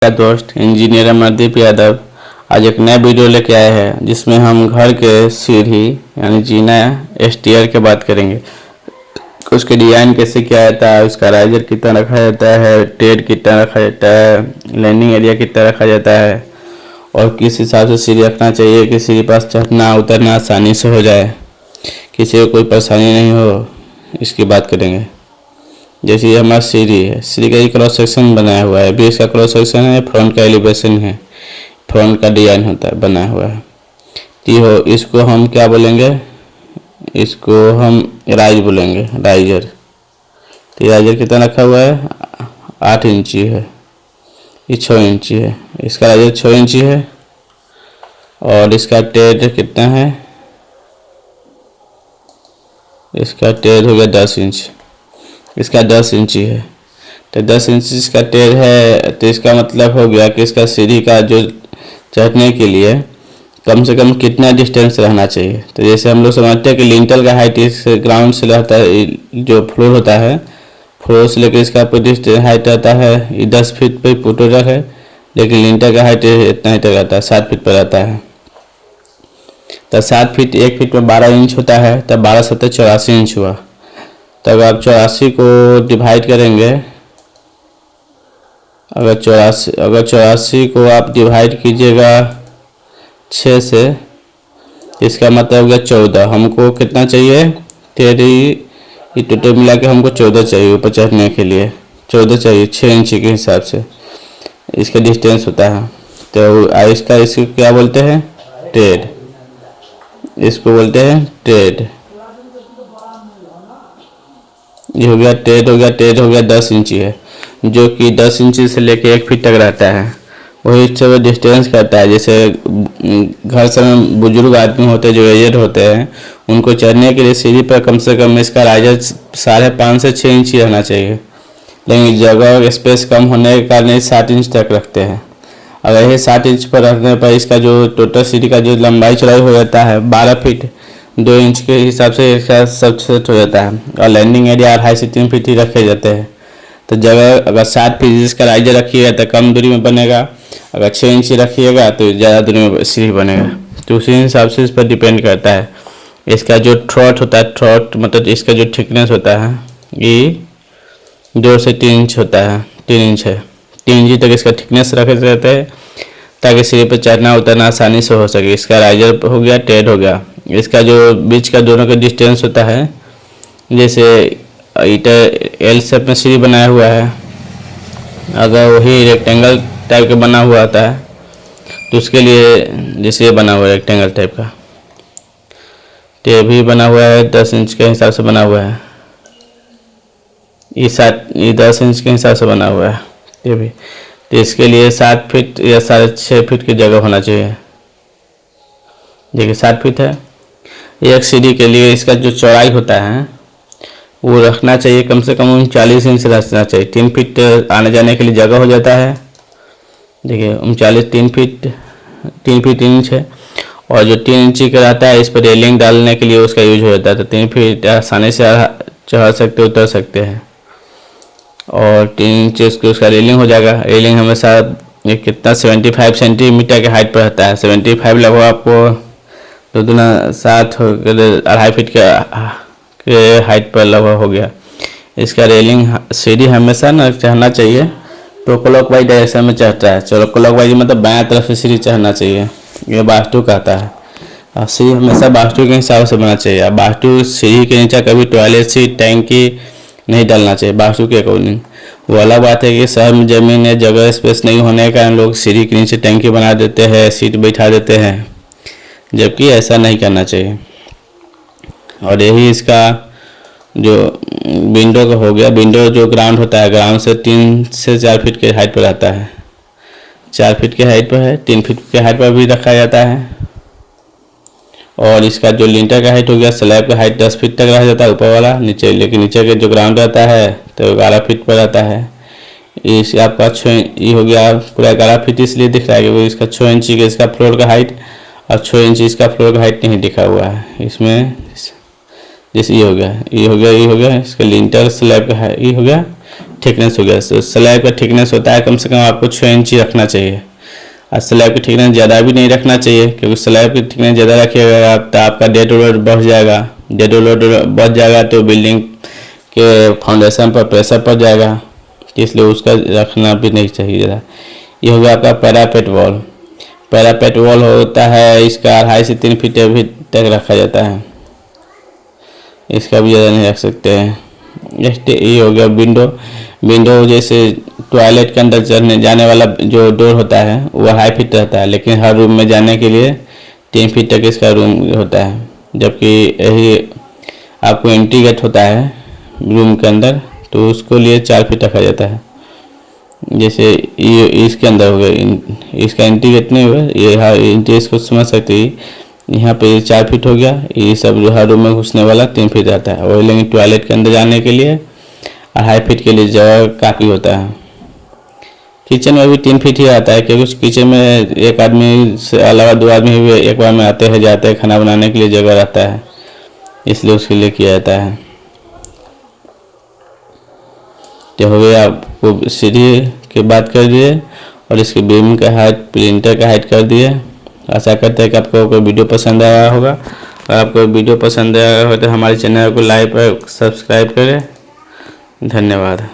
आपका दोस्त इंजीनियर अमरदीप यादव आज एक नया वीडियो लेके आए हैं जिसमें हम घर के सीढ़ी यानी जीना स्टेयर की बात करेंगे। उसके डिज़ाइन कैसे किया जाता है, उसका राइजर कितना रखा जाता है, टेड कितना रखा जाता है, लैंडिंग एरिया कितना रखा जाता है और किस हिसाब से सीढ़ी रखना चाहिए कि सीढ़ी पास चढ़ना उतरना आसानी से हो जाए, किसी को कोई परेशानी नहीं हो, इसकी बात करेंगे। जैसे ये हमारा सीढ़ी है, सीढ़ी का ये क्रॉस सेक्शन बनाया हुआ है, बेस का क्रॉस सेक्शन है, फ्रंट का एलिवेशन है, फ्रंट का डिजाइन होता है बनाया हुआ है। तो इसको हम क्या बोलेंगे, इसको हम राइज बोलेंगे, राइजर। तो राइजर कितना रखा हुआ है, 8 इंची है, ये 6 इंची है, इसका राइजर 6 इंची है और इसका टेड कितना है, इसका टेड हो गया 10 इंच, इसका 10 इंची है। तो 10 इंची इसका टेड है, तो इसका मतलब हो गया कि इसका सीढ़ी का जो चढ़ने के लिए कम से कम कितना डिस्टेंस रहना चाहिए। तो जैसे हम लोग समझते हैं कि लिंटल का हाइट इस ग्राउंड से रहता है, जो फ्लोर होता है फ्लोर से लेकर इसका हाइट रहता है, ये 10 फीट पे पुटो रख है, लेकिन लिंटल का हाइट इतना ही तक रहता है, 7 फीट पर रहता है। तो 7 फीट 1 फीट में 12 इंच होता है, तब 12 7 84 इंच हुआ। तब आप 84 को डिवाइड करेंगे, अगर 84 को आप डिवाइड कीजिएगा 6 से, इसका मतलब हो गया 14। हमको कितना चाहिए, तेरी ये टोटल मिला के हमको 14 चाहिए ऊपर चढ़ने के लिए, 14 चाहिए 6 इंची के हिसाब से इसका डिस्टेंस होता है। तो इसको क्या बोलते हैं, टेड, इसको बोलते हैं टेड। ये हो गया टेड, हो गया टेड हो गया 10 इंची है, जो कि 10 इंची से लेके 1 फीट तक रहता है। वही सब डिस्टेंस करता है। जैसे घर से बुजुर्ग आदमी होते हैं जो एजेड होते हैं, उनको चढ़ने के लिए सीढ़ी पर कम से कम इसका राइजर 5.5 से 6 इंची रहना चाहिए, लेकिन जगह स्पेस कम होने के कारण 7 इंच तक रखते हैं। अगर ये 7 इंच पर रखने पर इसका जो टोटल सीढ़ी का जो लंबाई चौड़ाई हो जाता है 12 फीट 2 इंच के हिसाब से इसका सब सेट हो जाता है। और लैंडिंग एरिया 2.5 से 3 फीट ही रखे जाते हैं। तो जगह अगर 7 फीट इसका राइजर रखिएगा तो कम दूरी में बनेगा, अगर 6 इंची रखिएगा तो ज़्यादा दूरी में सीढ़ी बनेगा। तो उसी हिसाब से इस पर डिपेंड करता है। इसका जो थ्रॉट होता है, थ्रॉट मतलब इसका जो थिकनेस होता है ये 2 से 3 इंच होता है, 3 इंच है, 3 इंची तक इसका थिकनेस रखे रहते हैं ताकि सीढ़ी पर चढ़ना उतरना आसानी से हो सके। इसका राइजर हो गया, टेड हो गया। इसका जो बीच का दोनों का डिस्टेंस होता है, जैसे ईटा एल शेप में सीढ़ी बनाया हुआ है, अगर वही रेक्टेंगल टाइप का बना हुआ आता है तो उसके लिए जैसे ये बना हुआ है रेक्टेंगल टाइप का, तो ये भी बना हुआ है 10 इंच के हिसाब से बना हुआ है, ये 10 इंच के हिसाब से बना हुआ है ये भी। तो इसके लिए 7 फीट या 6.5 फीट की जगह होना चाहिए। देखिए 7 फीट है। एक सीढ़ी के लिए इसका जो चौड़ाई होता है वो रखना चाहिए कम से कम 39 इंच रखना चाहिए। 3 फीट आने जाने के लिए जगह हो जाता है। देखिए 39 3 फीट 3 इंच है, और जो 3 इंची का रहता है इस पर रेलिंग डालने के लिए उसका यूज हो जाता है। तो 3 फीट आसानी से चढ़ सकते उतर सकते हैं, और 3 इंच उसका रेलिंग हो जाएगा। रेलिंग हमेशा ये कितना 75 सेंटीमीटर के हाइट पर रहता है। 75 लगभग आपको 2 दूना 7 2.5 फीट के हाइट पर लगभग हो गया। इसका रेलिंग सीढ़ी हमेशा ना चढ़ना चाहिए तो क्लॉकवाइज डायरेक्शन में चढ़ता है। चलो क्लॉकवाइज मतलब बाएं तरफ से सीढ़ी चढ़ना चाहिए, ये वास्तु कहता है। और सीढ़ी हमेशा वास्तु के हिसाब से बनना चाहिए। वास्तु सीढ़ी के नीचे कभी टॉयलेट सीट टैंकी नहीं डालना चाहिए वास्तु के अकॉर्डिंग। वो अलग बात है कि शहर में ज़मीन है, जगह स्पेस नहीं होने के कारण लोग सीढ़ी के नीचे टैंकी बना देते हैं, सीट बैठा देते हैं, जबकि ऐसा नहीं करना चाहिए। और यही इसका जो विंडो का हो गया, विंडो जो ग्राउंड होता है, ग्राउंड से 3 से 4 फीट के हाइट पर रहता है, 4 फीट के हाइट पर है, 3 फीट के हाइट पर भी रखा जाता है। और इसका जो लिंटर का हाइट हो गया, स्लैब का हाइट 10 फीट तक रह जाता है ऊपर वाला, नीचे लेकिन नीचे के जो ग्राउंड रहता है तो 11 फीट पर रहता है। इस आपका 6 ये हो गया पूरा 11 फीट, इसलिए दिख रहा है कि वो इसका 6 इंची का इसका फ्लोर का हाइट, और 6 इंची इसका फ्लोर का हाइट नहीं दिखा हुआ है इसमें। जैसे ये हो गया, ये हो गया, ये हो गया, इसका लिंटर स्लैब का है, ये हो गया, थिकनेस हो गया। तो स्लैब का थिकनेस होता है कम से कम आपको 6 इंची रखना चाहिए। और स्लैब की थिकनेस ज़्यादा भी नहीं रखना चाहिए, क्योंकि स्लैब की थिकनेस ज़्यादा रखिएगा आप तो आपका डेड लोड बढ़ जाएगा। डेड लोड बढ़ जाएगा तो बिल्डिंग के फाउंडेशन पर प्रेशर पड़ जाएगा, इसलिए उसका रखना भी नहीं चाहिए ज़्यादा। ये हो गया आपका पैरापेट वॉल। पैरापेट वॉल होता है इसका 2.5 से 3 फीट अभी तक रखा जाता है, इसका भी ज़्यादा नहीं रख सकते हैं। नेक्स्ट ये हो गया विंडो। विंडो जैसे टॉयलेट के अंदर जाने वाला जो डोर होता है वो 2.5 फीट रहता है, लेकिन हर रूम में जाने के लिए 3 फीट तक इसका रूम होता है। जबकि यही आपको एंट्री गेट होता है रूम के अंदर, तो उसको लिए 4 फीट रखा जाता है। जैसे ये इसके अंदर हो गया, इसका एंट्री गेट नहीं हुआ, ये एंट्री इसको समझ सकते हैं। यहाँ पे 4 फीट हो गया, ये सब जो हर रूम में घुसने वाला 3 फीट आता है। और लेकिन टॉयलेट के अंदर जाने के लिए 2.5 फीट के लिए जगह काफ़ी होता है। किचन में भी 3 फीट ही आता है, क्योंकि उस किचन में एक आदमी से अलावा 2 आदमी भी एक बार में आते हैं जाते हैं, खाना बनाने के लिए जगह रहता है, इसलिए उसके लिए किया जाता है। तो हो गया, आपको सीढ़ी की बात कर दिए और इसके बीम का हाइट, प्रिंटर का हाइट कर दिए। आशा करते हैं कि आपको कोई वीडियो पसंद आया होगा। और आपको वीडियो पसंद आया हो तो हमारे चैनल को लाइक और सब्सक्राइब करें। धन्यवाद।